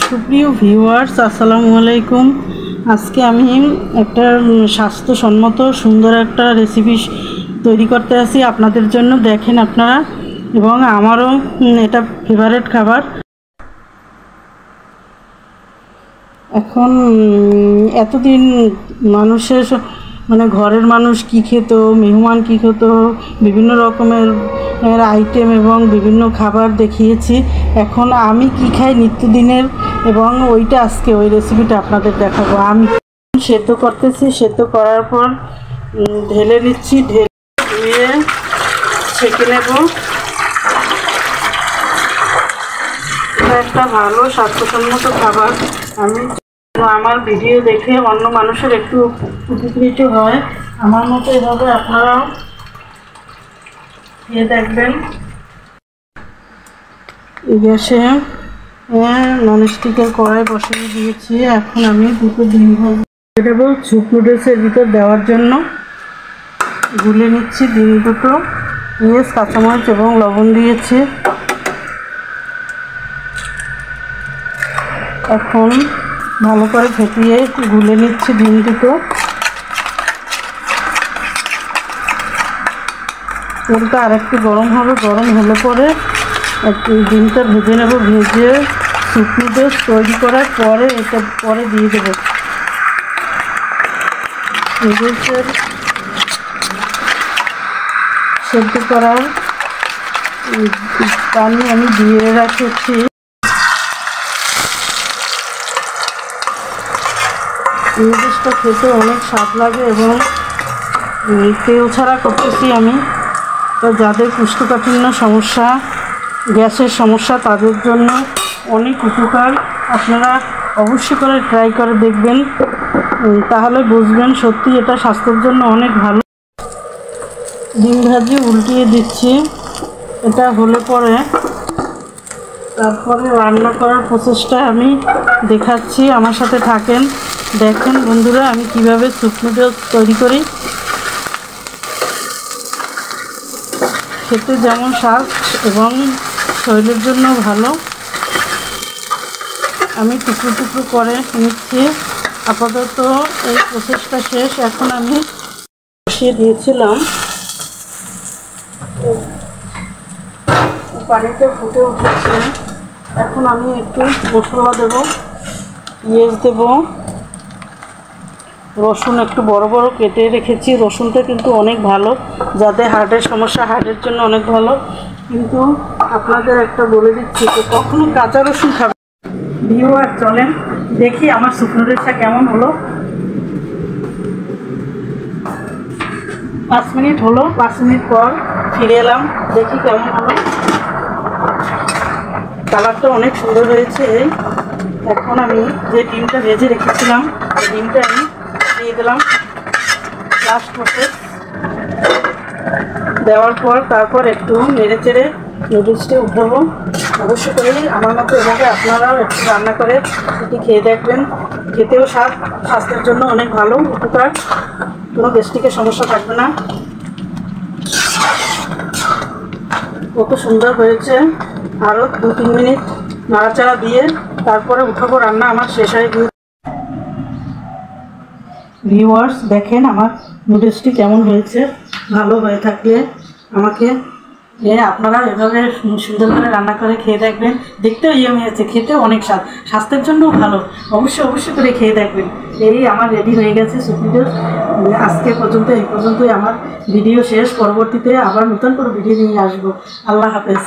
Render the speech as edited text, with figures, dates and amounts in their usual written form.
সুপ্রিয় ভিউয়ার্স, আসসালামু আলাইকুম। আজকে আমি একটা স্বাস্থ্যসম্মত সুন্দর একটা রেসিপি তৈরি করতে আসি আপনাদের জন্য। দেখেন আপনারা, এবং আমারও এটা ফেভারিট খাবার। এখন এতদিন মানুষের ঘরের মানুষ কী খেত, মেহমান কী খেত, বিভিন্ন রকমের আইটেম এবং বিভিন্ন খাবার দেখিয়েছি। এখন আমি কি খাই নিত্যদিনের, এবং ওইটা আজকে ওই রেসিপিটা আপনাদের দেখাবো। আমি সেদ্ধ করতেছি, সেদ্ধ করার পর ঢেলে নিচ্ছি, ধুয়ে ছেঁকে নেব। এটা একটা ভালো স্বাস্থ্যসম্মত খাবার। আমার ভিডিও দেখে অন্য মানুষের একটু উপকৃত হয়, আমার মতো এভাবে আপনারাও খেয়ে দেখবেন। গ্যাসে ননস্টিকের কড়াই বসিয়ে দিয়েছি। এখন আমি দুটো ডিম ভেজে দেবো স্যুপ নুডলসের ভিতর দেওয়ার জন্য। গুলে নিচ্ছি ডিম দুটো, পেঁয়াজ, কাঁচামরিচ এবং লবণ দিয়েছি। এখন ভালো করে ফেটিয়ে গুলে নিচ্ছি ডিম দুটো। তেলটা আরেকটু গরম হবে, গরম হলে পরে ডিমটা ভেজে নেব। ভেজে স্যুপ নুডলস তৈরি করার পরে এটা পরে দিয়ে দেবো। নুডলসের সেদ্ধ করার পানি আমি দিয়ে রাখেছি। নুডলসটা খেতে অনেক স্বাদ লাগে এবং তেল ছাড়া করতেছি আমি। তো যাদের কোষ্ঠকাঠিন্য সমস্যা, গ্যাসের সমস্যা, তাদের জন্য অনেক উপকার। আপনারা অবশ্যই করে ট্রাই করে দেখবেন, তাহলে বুঝবেন সত্যি এটা স্বাস্থ্যের জন্য অনেক ভালো। ডিম ভাজি উল্টিয়ে দিচ্ছি। এটা হলে পরে তারপরে রান্না করার প্রসেসটা আমি দেখাচ্ছি, আমার সাথে থাকেন। দেখেন বন্ধুরা, আমি কিভাবে স্যুপ নুডলস তৈরি করি। খেতে যেমন স্বাদ এবং শরীরের জন্য ভালো। আমি টুকরো টুকরো করে নিচ্ছি। আপাতত এই প্রসেসটা শেষ। এখন আমি বসিয়ে দিয়েছিলাম, পানিটা ফুটে উঠেছে। এখন আমি একটু মশলা দেব, পেঁয়াজ দেব, রসুন একটু বড় বড় কেটে রেখেছি। রসুনটা কিন্তু অনেক ভালো, যাদের হার্টের সমস্যা, হার্টের জন্য অনেক ভালো। কিন্তু আপনাদের একটা বলে দিচ্ছি যে কখনো কাঁচা রসুন খাবেন। ভিউয়ার চলেন দেখি আমার স্যুপ নুডলসটা কেমন হলো। 5 মিনিট হলো, 5 মিনিট পর ফিরে এলাম, দেখি কেমন হলো। কালারটা অনেক সুন্দর হয়েছে। এখন আমি যে ডিমটা ভেজে রেখেছিলাম, এই ডিমটা আমি দিয়ে দিলাম। লাস্ট প্রসেস দেওয়ার পর তারপর একটু নেড়ে চেড়ে নুডলসটা উঠাবো। অবশ্যই করে আমার মতো এভাবে আপনারাও একটু রান্না করে এটি খেয়ে দেখবেন। খেতেও স্বাদ, স্বাস্থ্যের জন্য অনেক ভালো উপকার, কোনো গ্যাস্ট্রিকের সমস্যা থাকবে না। কত সুন্দর হয়েছে। আরও 2-3 মিনিট নাড়াচাড়া দিয়ে তারপরে উঠাবো। রান্না আমার শেষ হয়ে গিয়ে। ভিউয়ার্স দেখেন আমার নুডলসটি কেমন হয়েছে। ভালো হয়ে থাকলে আমাকে আপনারা এভাবে সুন্দর করে রান্না করে খেয়ে দেখবেন। দেখতেও ইয়েমি হয়েছে, খেতেও অনেক স্বাদ, স্বাস্থ্যের জন্যও ভালো। অবশ্যই করে খেয়ে দেখবেন। এই আমার রেডি হয়ে গেছে স্যুপ নুডলস। আজকে পর্যন্ত এই পর্যন্তই আমার ভিডিও শেষ। পরবর্তীতে আবার নতুন করে ভিডিও নিয়ে আসবো। আল্লাহ হাফেজ।